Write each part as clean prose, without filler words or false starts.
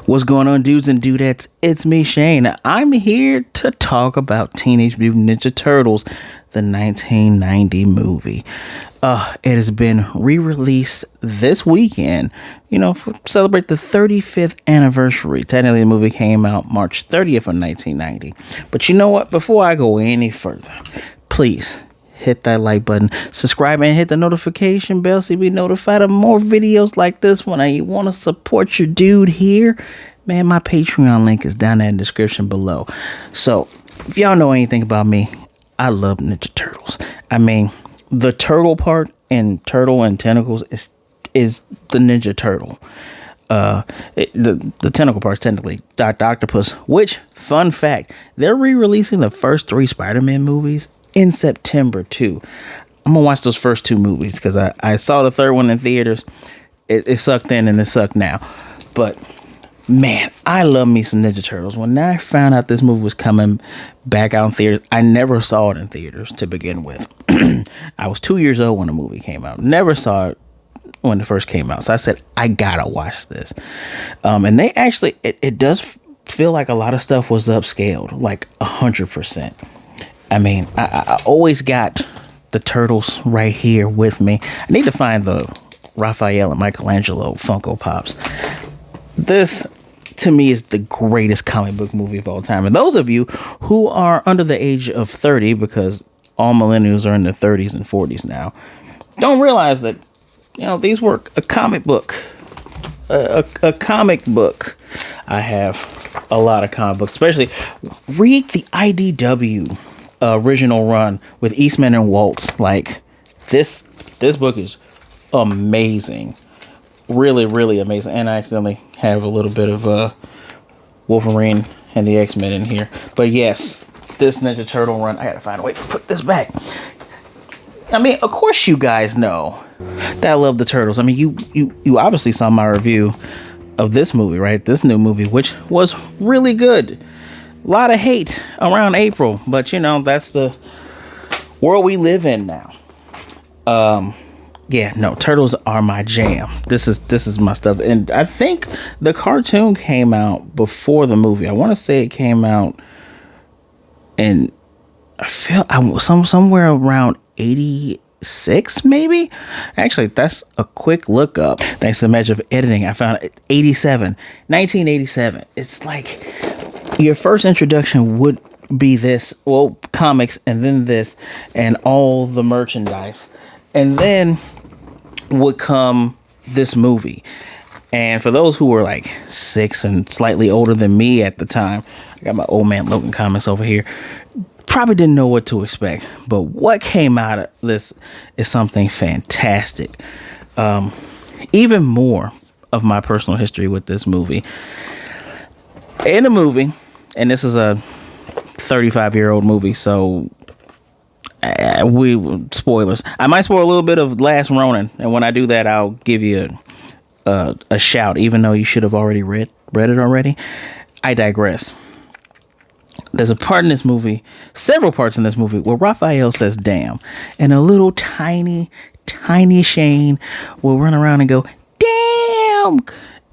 What's going on, dudes and dudettes? It's me, Shane. I'm here to talk about Teenage Mutant Ninja Turtles, the 1990 movie. It has been re-released this weekend, celebrate the 35th anniversary. Technically, the movie came out March 30th of 1990. But you know what? Before I go any further, please hit that like button, subscribe, and hit the notification bell so you be notified of more videos like this one. And you want to support your dude here, man, my Patreon link is down there in the description below. So if y'all know anything about me, I love Ninja Turtles. I mean, the turtle part in Turtle and Tentacles is the Ninja Turtle. The tentacle part's technically Dr. Octopus, which, fun fact, they're re-releasing the first 3 Spider-Man movies in September too. I'm gonna watch those first 2 movies because I saw the third one in theaters. It sucked then and it sucked now. But man, I love me some Ninja Turtles. When I found out this movie was coming back out in theaters, I never saw it in theaters to begin with. I was 2 years old when the movie came out. Never saw it when it first came out. So I said, I gotta watch this. And they actually, it does feel like a lot of stuff was upscaled, like 100%. I mean, I always got the Turtles right here with me. I need to find the Raphael and Michelangelo Funko Pops. This, to me, is the greatest comic book movie of all time. And those of you who are under the age of 30, because all millennials are in their 30s and 40s now, don't realize that, these were a comic book. A comic book. I have a lot of comic books, especially read the IDW original run with Eastman and Waltz. Like this book is amazing, really, really amazing. And I accidentally have a little bit of Wolverine and the X-Men in here, but yes, this Ninja Turtle run, I gotta find a way to put this back. I mean, of course you guys know that I love the Turtles. I mean, you obviously saw my review of this movie, right? This new movie, which was really good. A lot of hate around April, but that's the world we live in now. Turtles are my jam. This is my stuff. And I think the cartoon came out before the movie. I want to say it came out in, somewhere around 86, maybe. Actually, that's a quick look up. Thanks to the magic of editing, I found it 1987. It's like your first introduction would be this, comics, and then this, and all the merchandise, and then would come this movie. And for those who were like 6 and slightly older than me at the time, I got my old man Logan comics over here, probably didn't know what to expect. But what came out of this is something fantastic. Even more of my personal history with this movie. In the movie, and this is a 35-year-old movie, so spoilers. I might spoil a little bit of Last Ronin, and when I do that, I'll give you a shout, even though you should have already read it already. I digress. There's a part in this movie, several parts in this movie, where Raphael says "damn," and a little tiny Shane will run around and go "damn."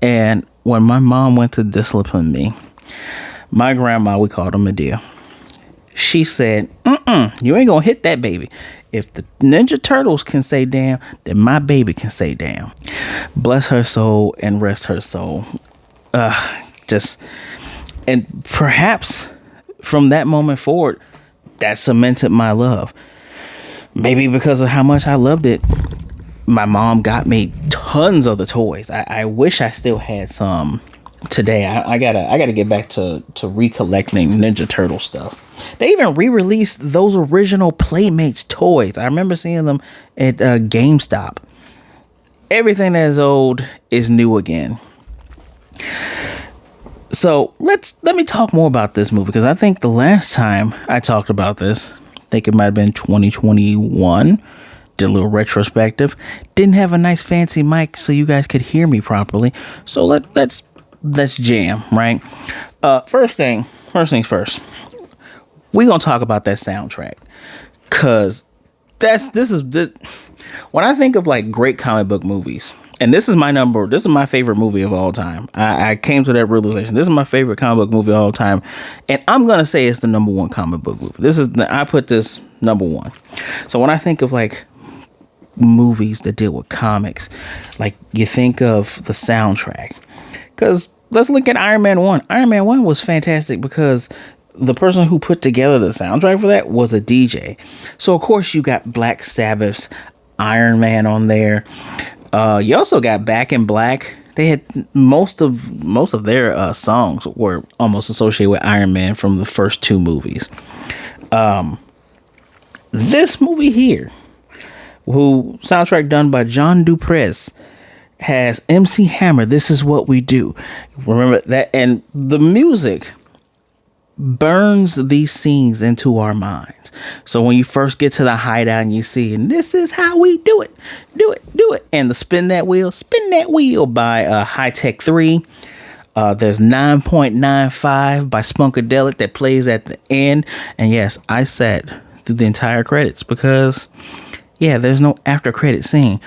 And when my mom went to discipline me, my grandma, we called her Medea, she said, you ain't gonna hit that baby. If the Ninja Turtles can say damn, then my baby can say damn. Bless her soul and rest her soul. And perhaps from that moment forward, that cemented my love. Maybe because of how much I loved it, my mom got me tons of the toys. I wish I still had some today. I gotta get back to recollecting Ninja Turtle stuff. They even re-released those original Playmates toys. I remember seeing them at GameStop. Everything that is old is new again. So let me talk more about this movie, because I think the last time I talked about this, I think it might have been 2021. Did a little retrospective. Didn't have a nice fancy mic so you guys could hear me properly. So let's jam, right? First things first. We gonna talk about that soundtrack, cause when I think of like great comic book movies, and this is my favorite movie of all time. I came to that realization. This is my favorite comic book movie of all time, and I'm gonna say it's the number one comic book movie. I put this number one. So when I think of like movies that deal with comics, like you think of the soundtrack, because let's look at Iron Man 1. Iron Man 1 was fantastic because the person who put together the soundtrack for that was a DJ. So of course you got Black Sabbath's Iron Man on there. You also got Back in Black. They had most of their songs were almost associated with Iron Man from the first two movies. This movie here, who soundtrack done by John Duprez, has MC Hammer, This Is What We Do. Remember that, and the music burns these scenes into our minds. So when you first get to the hideout and you see, and this is how we do it, and the Spin That Wheel by High Tech 3. There's 9.95 by Spunkadelic that plays at the end. And yes, I sat through the entire credits because, yeah, there's no after credit scene.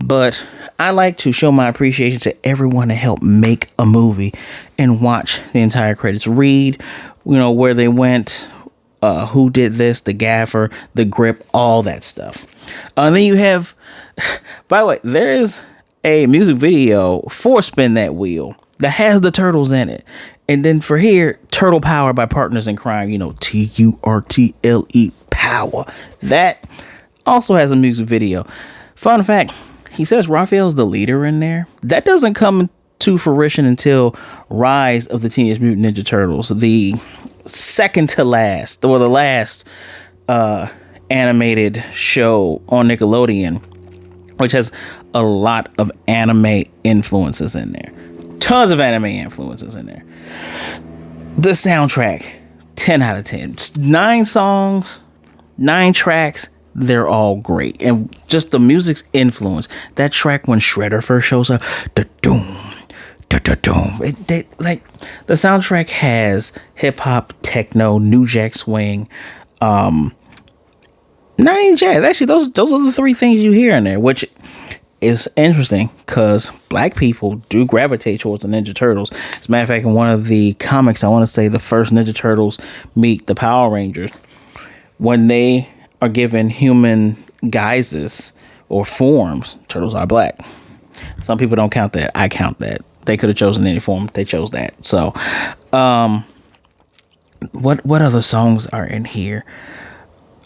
But I like to show my appreciation to everyone that helped make a movie and watch the entire credits. Read, where they went, who did this, the gaffer, the grip, all that stuff. And then you have, by the way, there is a music video for Spin That Wheel that has the turtles in it. And then for here, Turtle Power by Partners in Crime, TURTLE Power. That also has a music video. Fun fact, he says Raphael's the leader in there. That doesn't come to fruition until Rise of the Teenage Mutant Ninja Turtles, the second to last, or the last animated show on Nickelodeon, which has a lot of anime influences in there. Tons of anime influences in there. The soundtrack, 10 out of 10. 9 songs, 9 tracks. They're all great. And just the music's influence. That track when Shredder first shows up, da-doom, da-da-doom. Like, the soundtrack has hip-hop, techno, New Jack Swing, 90s jazz. Actually, those are the 3 things you hear in there, which is interesting because black people do gravitate towards the Ninja Turtles. As a matter of fact, in one of the comics, I want to say the first Ninja Turtles meet the Power Rangers, when they are given human guises or forms, turtles are black. Some people don't count that. I count that. They could have chosen any form. They chose that. So, what other songs are in here?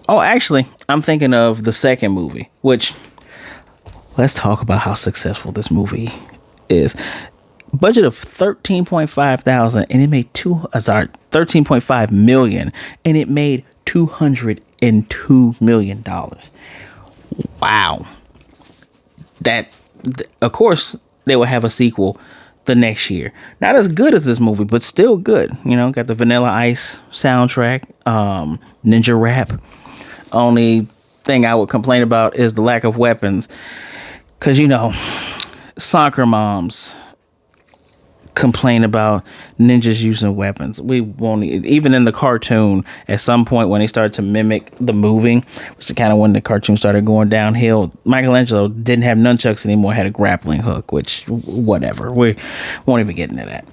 Oh, actually, I'm thinking of the second movie, which, let's talk about how successful this movie is. Budget of $13.5 and it made 13.5 million and it made $202 million. Wow. That, of course, they will have a sequel the next year. Not as good as this movie, but still good. Got the Vanilla Ice soundtrack, Ninja Rap. Only thing I would complain about is the lack of weapons. Because, soccer moms complain about ninjas using weapons. We won't, even in the cartoon, at some point when they started to mimic the moving, which is kind of when the cartoon started going downhill, Michelangelo didn't have nunchucks anymore, had a grappling hook, which, whatever. We won't even get into that.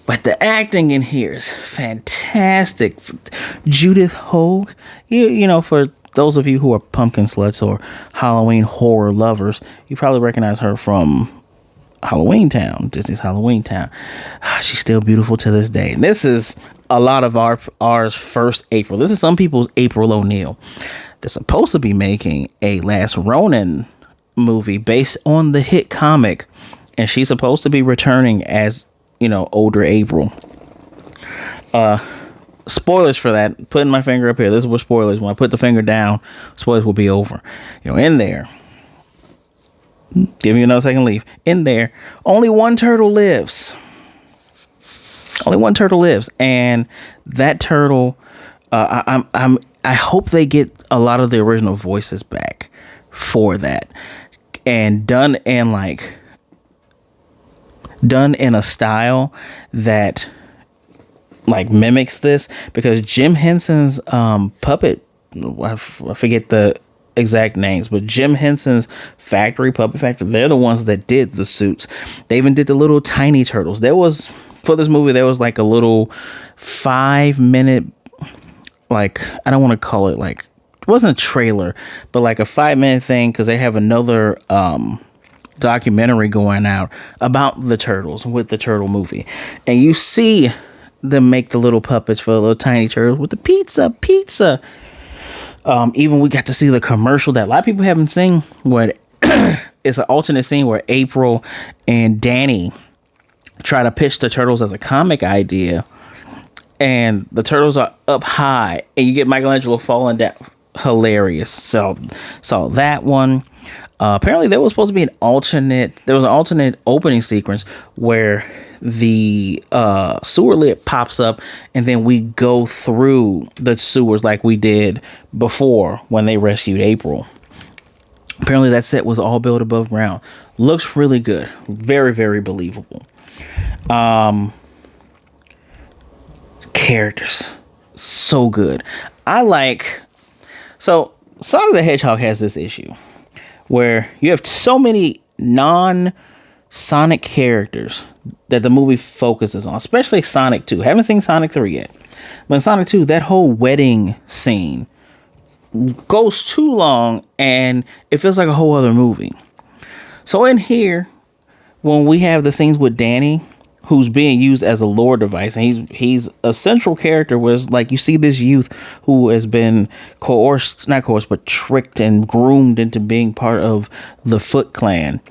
But the acting in here is fantastic. Judith Hoag, for those of you who are pumpkin sluts or Halloween horror lovers, you probably recognize her from Halloween Town, Disney's Halloween Town. She's still beautiful to this day. And this is a lot of ours first April. This is some people's April O'Neil. They're supposed to be making a Last Ronin movie based on the hit comic, and she's supposed to be returning as, older April. Spoilers for that. Putting my finger up here. This is what spoilers. When I put the finger down, spoilers will be over. In there, give me another second, leave. In there, only one turtle lives. Only one turtle lives, and that turtle, I hope they get a lot of the original voices back for that, and done in a style that mimics this, because Jim Henson's puppet, I forget the exact names, but Jim Henson's Puppet Factory, they're the ones that did the suits. They even did the little tiny turtles. For this movie, there was like a little 5-minute, like, I don't want to call it like, it wasn't a trailer, but like a 5-minute thing, because they have another documentary going out about the turtles with the turtle movie, and you see them make the little puppets for the little tiny turtles with the pizza. Even we got to see the commercial that a lot of people haven't seen, where it's an alternate scene where April and Danny try to pitch the turtles as a comic idea, and the turtles are up high and you get Michelangelo falling down. Hilarious. So that one, apparently there was supposed to be an alternate opening sequence where the sewer lid pops up and then we go through the sewers like we did before when they rescued April. Apparently that set was all built above ground. Looks really good. Very, very believable. Characters, so good. So Sonic the Hedgehog has this issue where you have so many non-Sonic characters that the movie focuses on, especially Sonic 2. Haven't seen Sonic 3 yet. But in Sonic 2, that whole wedding scene goes too long and it feels like a whole other movie. So in here, when we have the scenes with Danny, who's being used as a lore device, and he's a central character, where it's like you see this youth who has been tricked and groomed into being part of the Foot Clan.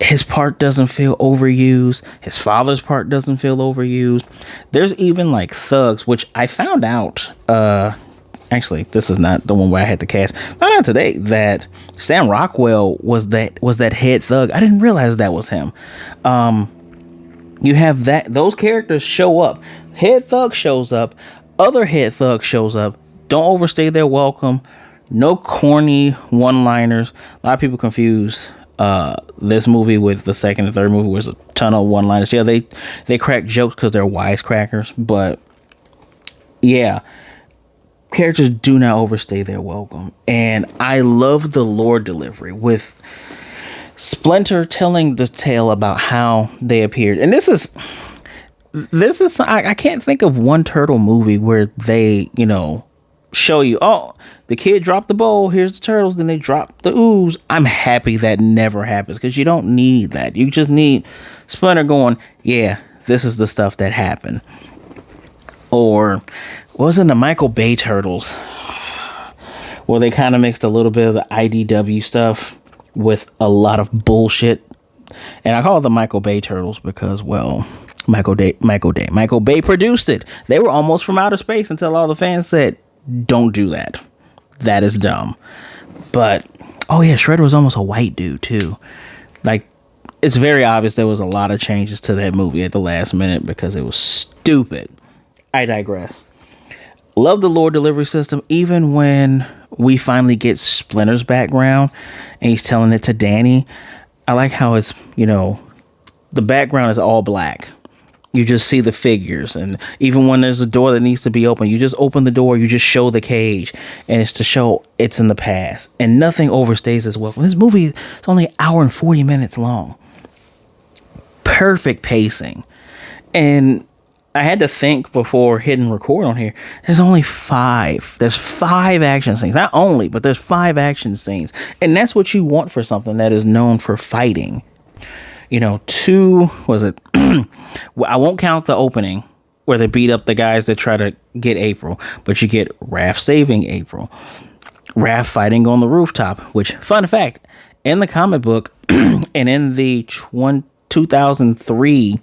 His part doesn't feel overused. His father's part doesn't feel overused. There's even like thugs, which I found out, actually, this is not the one where I had to cast. Found out today that Sam Rockwell was that head thug. I didn't realize that was him. You have those characters show up. Head thug shows up. Other head thug shows up. Don't overstay their welcome. No corny one-liners. A lot of people confuse this movie with the second and third movie, where there's a ton of one-liners. Yeah, they crack jokes because they're wisecrackers, but yeah, characters do not overstay their welcome. And I love the lore delivery with Splinter telling the tale about how they appeared. And this is I can't think of one turtle movie where they, show you, oh, the kid dropped the bowl, here's the turtles, then they drop the ooze. I'm happy that never happens, because you don't need that. You just need Splinter going, yeah, this is the stuff that happened. Or wasn't the Michael Bay Turtles, where they kind of mixed a little bit of the IDW stuff with a lot of bullshit. And I call it the Michael Bay Turtles because, well, Michael Bay produced it. They were almost from outer space until all the fans said, don't do that. That is dumb. But, oh yeah, Shredder was almost a white dude too. Like, it's very obvious there was a lot of changes to that movie at the last minute because it was stupid. I digress. Love the lore delivery system, even when we finally get Splinter's background and he's telling it to Danny. I like how it's, the background is all black. You just see the figures, and even when there's a door that needs to be open, you just open the door, you just show the cage, and it's to show it's in the past, and nothing overstays as well. This movie is only an hour and 40 minutes long. Perfect pacing. And I had to think before hitting record on here. There's only 5. There's 5 action scenes. Not only, but there's 5 action scenes. And that's what you want for something that is known for fighting. 2, was it? I won't count the opening where they beat up the guys that try to get April. But you get Raph saving April. Raph fighting on the rooftop. Which, fun fact, in the comic book and in the 2003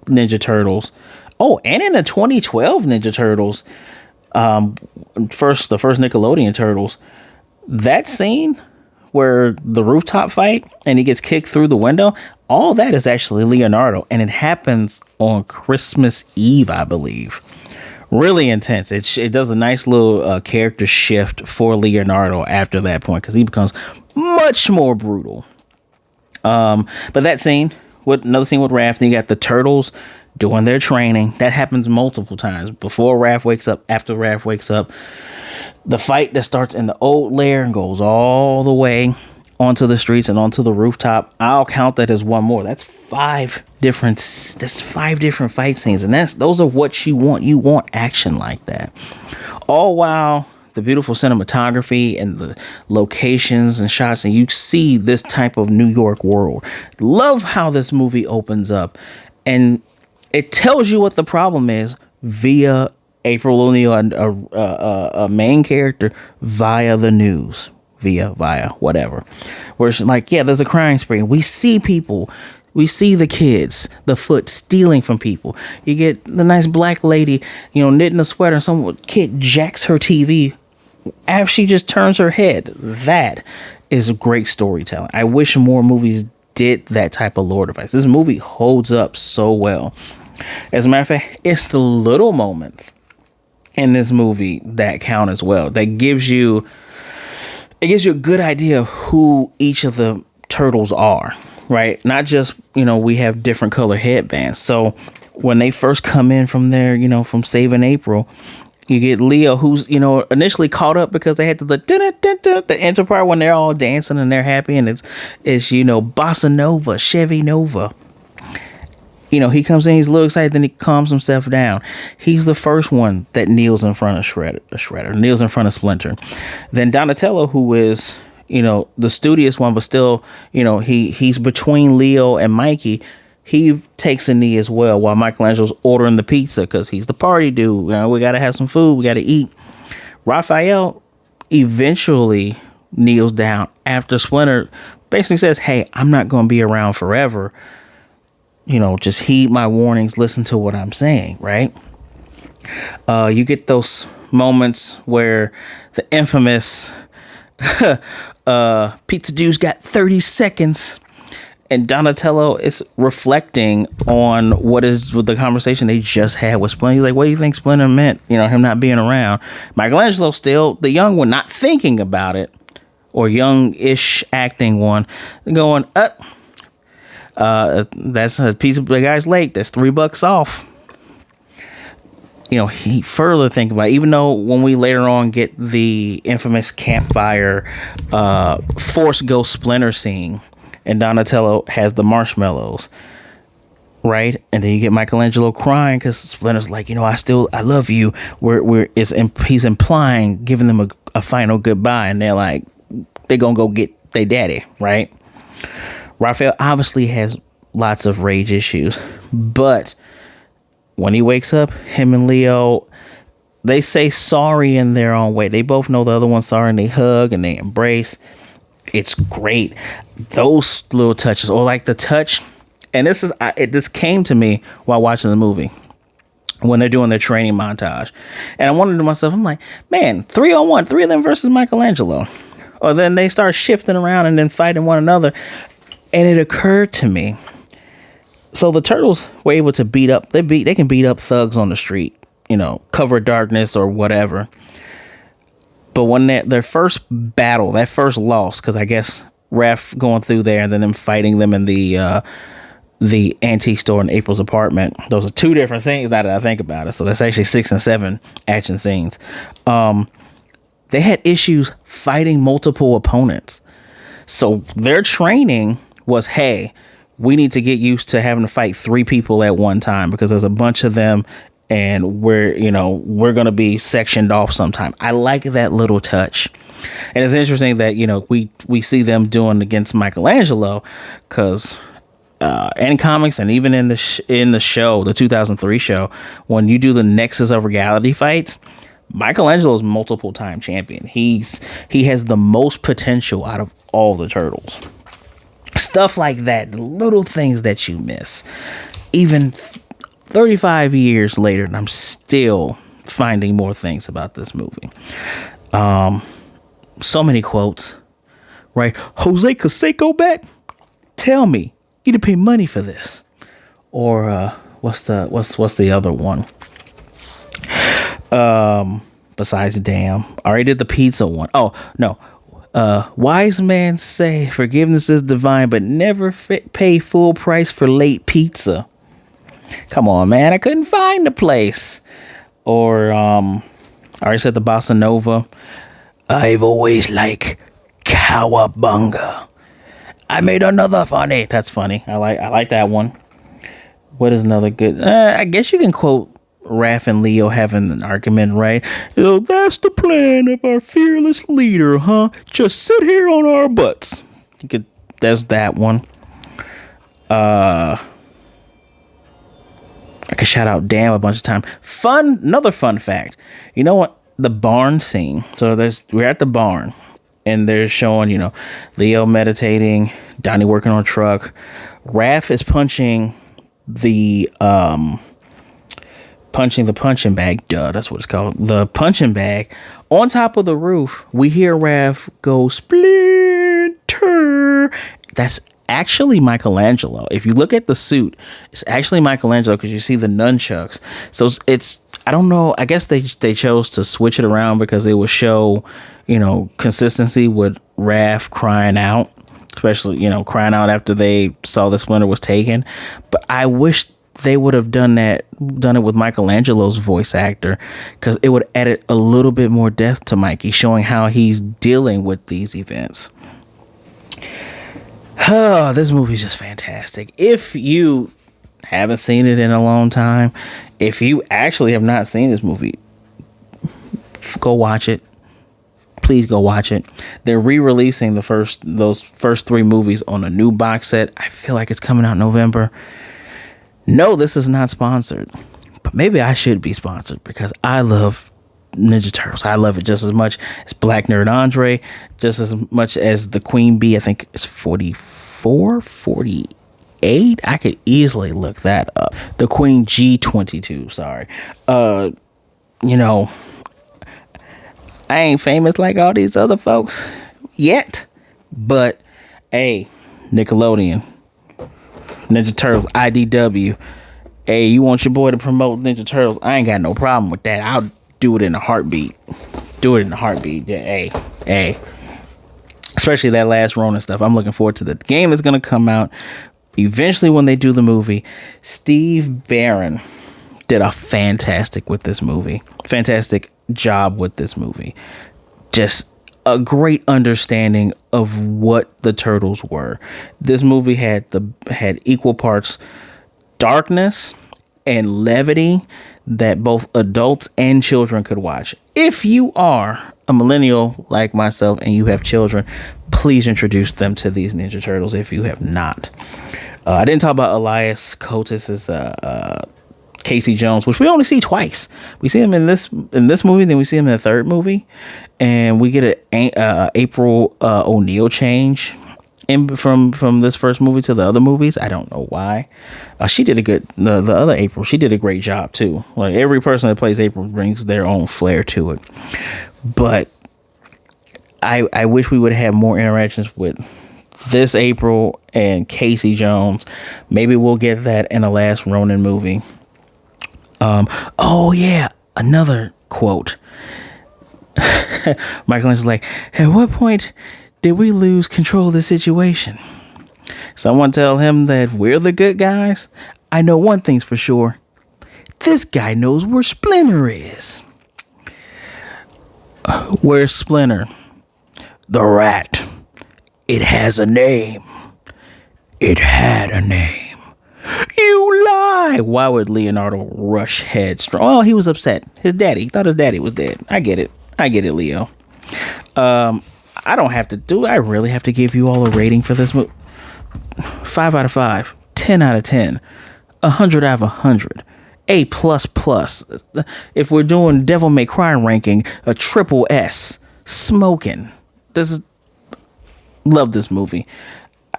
Ninja Turtles, oh, and in the 2012 Ninja Turtles, the first Nickelodeon Turtles, that scene where the rooftop fight and he gets kicked through the window, all that is actually Leonardo, and it happens on Christmas Eve, I believe. Really intense. It does a nice little character shift for Leonardo after that point, because he becomes much more brutal. But that scene, with another scene with Raph, then you got the turtles doing their training. That happens multiple times. Before Raph wakes up, after Raph wakes up. The fight that starts in the old lair and goes all the way onto the streets and onto the rooftop. I'll count that as one more. That's five different fight scenes. And those are what you want. You want action like that. All while the beautiful cinematography and the locations and shots, and you see this type of New York world. Love how this movie opens up, and it tells you what the problem is via April O'Neil, a main character, via the news, via whatever, where she's like, yeah, there's a crime spree. We see people. We see the kids, the foot stealing from people. You get the nice black lady, knitting a sweater, and some kid jacks her TV after she just turns her head. That is great storytelling. I wish more movies did that type of lore device. This movie holds up so well. As a matter of fact, it's the little moments in this movie that count as well. That gives you a good idea of who each of the turtles are, right? Not just, we have different color headbands. So when they first come in from there, from saving April, you get Leo, who's, initially caught up because they had the intro part when they're all dancing and they're happy, and it's Bossa Nova, Chevy Nova. He comes in, he's a little excited, then he calms himself down. He's the first one that kneels in front of Shredder, kneels in front of Splinter. Then Donatello, who is, the studious one, but still, he's between Leo and Mikey. He takes a knee as well while Michelangelo's ordering the pizza because he's the party dude. We got to have some food. We got to eat. Raphael eventually kneels down after Splinter basically says, hey, I'm not going to be around forever. Just heed my warnings. Listen to what I'm saying, right? You get those moments where the infamous pizza dude's got 30 seconds. And Donatello is reflecting on what is the conversation they just had with Splinter. He's like, what do you think Splinter meant? Him not being around. Michelangelo, still the young one, not thinking about it, or young-ish acting one, going, that's a piece of the guy's lake. That's $3 off. He further think about it, even though when we later on get the infamous campfire Force Ghost Splinter scene, and Donatello has the marshmallows, right? And then you get Michelangelo crying because Splinter's like, I love you. He's implying giving them a final goodbye, and they're like, they're gonna go get their daddy, right? Raphael obviously has lots of rage issues, but when he wakes up, him and Leo, they say sorry in their own way. They both know the other one's sorry, and they hug and they embrace. It's great. Those little touches, or like the touch, and this came to me while watching the movie when they're doing their training montage, and I wondered to myself, I'm like, man, 3-on-1, three of them versus Michelangelo, or then they start shifting around and then fighting one another, and it occurred to me. So the turtles were able to they can beat up thugs on the street, cover darkness or whatever. But when their first battle, that first loss, because I guess Raph going through there and then them fighting them in the antique store in April's apartment, those are two different things now that I think about it. So that's actually 6 and 7 action scenes. They had issues fighting multiple opponents. So their training was, hey, we need to get used to having to fight 3 people at one time because there's a bunch of them. And we're going to be sectioned off sometime. I like that little touch. And it's interesting that, we see them doing against Michelangelo because in comics and even in the show, the 2003 show, when you do the Nexus of Reality fights, Michelangelo's multiple time champion. He has the most potential out of all the turtles. Stuff like that, the little things that you miss. Even 35 years later, and I'm still finding more things about this movie. So many quotes, right? Jose Canseco back? Tell me, you to pay money for this. Or what's the other one? Besides damn, I already did the pizza one. Oh no. Wise men say forgiveness is divine, but never pay full price for late pizza. Come on, man. I couldn't find the place. Or I already said the bossa nova. I've always liked COWABUNGA. I made another funny. That's funny. I like that one. What is another good? I guess you can quote Raph and Leo having an argument, right? That's the plan of our fearless leader, huh? Just sit here on our butts. You could. There's that one. I could shout out Damn a bunch of times. Another fun fact. You know what? The barn scene. So we're at the barn, and they're showing, Leo meditating, Donnie working on a truck. Raph is punching the punching bag. Duh, that's what it's called. The punching bag on top of the roof. We hear Raph go splinter. That's actually Michelangelo. If you look at the suit, it's actually Michelangelo because you see the nunchucks. So it's I don't know. I guess they chose to switch it around because it would show, consistency with Raph crying out, especially, crying out after they saw the splinter was taken. But I wish they would have done it with Michelangelo's voice actor, because it would add a little bit more depth to Mikey, showing how he's dealing with these events. Oh, this movie's just fantastic. If you haven't seen it in a long time, if you actually have not seen this movie, go watch it. Please go watch it. They're re-releasing those first three movies on a new box set. I feel like it's coming out in November. No, this is not sponsored, but maybe I should be sponsored because I love Ninja Turtles. I love it just as much as Black Nerd Andre, just as much as the Queen Bee. I think it's 44, 48. I could easily look that up. The Queen G22, sorry. I ain't famous like all these other folks yet, but hey, Nickelodeon, Ninja Turtles, IDW. Hey, you want your boy to promote Ninja Turtles? I ain't got no problem with that. I'll do it in a heartbeat. Yeah, hey. Especially that last Ronin stuff. I'm looking forward to the game that's going to come out eventually when they do the movie. Steve Barron did a fantastic job with this movie. Just a great understanding of what the Turtles were. This movie had equal parts darkness and levity that both adults and children could watch. If you are a millennial like myself and you have children, please introduce them to these Ninja Turtles if you have not. I didn't talk about Elias Koteas' Casey Jones, which we only see twice. We see him in this movie, then we see him in the third movie, and we get an April O'Neil change from this first movie to the other movies. I don't know why. She did the other April, she did a great job too. Like, every person that plays April brings their own flair to it. But I wish we would have more interactions with this April and Casey Jones. Maybe we'll get that in the last Ronin movie. Oh yeah, another quote. Michelangelo's like, at what point did we lose control of the situation? Someone tell him that we're the good guys. I know one thing's for sure. This guy knows where Splinter is. Where's Splinter? The rat. It has a name. It had a name. You lie. Why would Leonardo rush headstrong? Oh, he was upset. He thought his daddy was dead. I get it, Leo. I really have to give you all a rating for this movie. 5 out of 5, 10 out of 10, 100 out of 100, A++. If we're doing Devil May Cry ranking, a triple S. Smoking. Love this movie.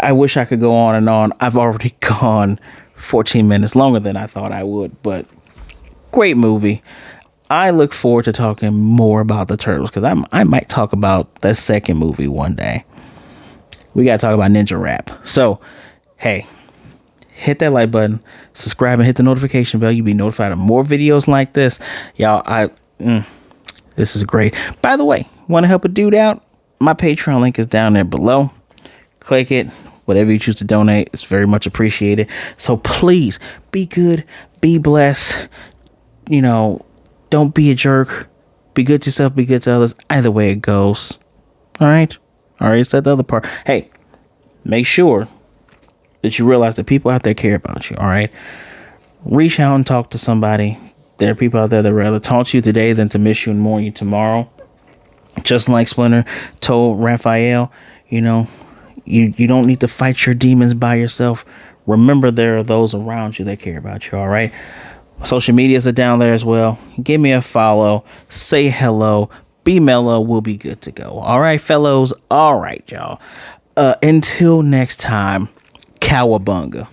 I wish I could go on and on. I've already gone 14 minutes longer than I thought I would, but great movie. I look forward to talking more about the Turtles, because I might talk about the second movie one day. We got to talk about Ninja Rap. So, hey, hit that like button, subscribe, and hit the notification bell. You'll be notified of more videos like this. Y'all, this is great. By the way, want to help a dude out? My Patreon link is down there below. Click it. Whatever you choose to donate, it's very much appreciated. So please be good, be blessed. You know, don't be a jerk. Be good to yourself, be good to others. Either way it goes. All right. Said the other part. Hey, make sure that you realize that people out there care about you. All right. Reach out and talk to somebody. There are people out there that rather talk to you today than to miss you and mourn you tomorrow. Just like Splinter told Raphael, you don't need to fight your demons by yourself. Remember, there are those around you that care about you. All right. Social medias are down there as well. Give me a follow. Say hello. Be mellow. We'll be good to go. All right, fellows. All right, y'all. Until next time, COWABUNGA.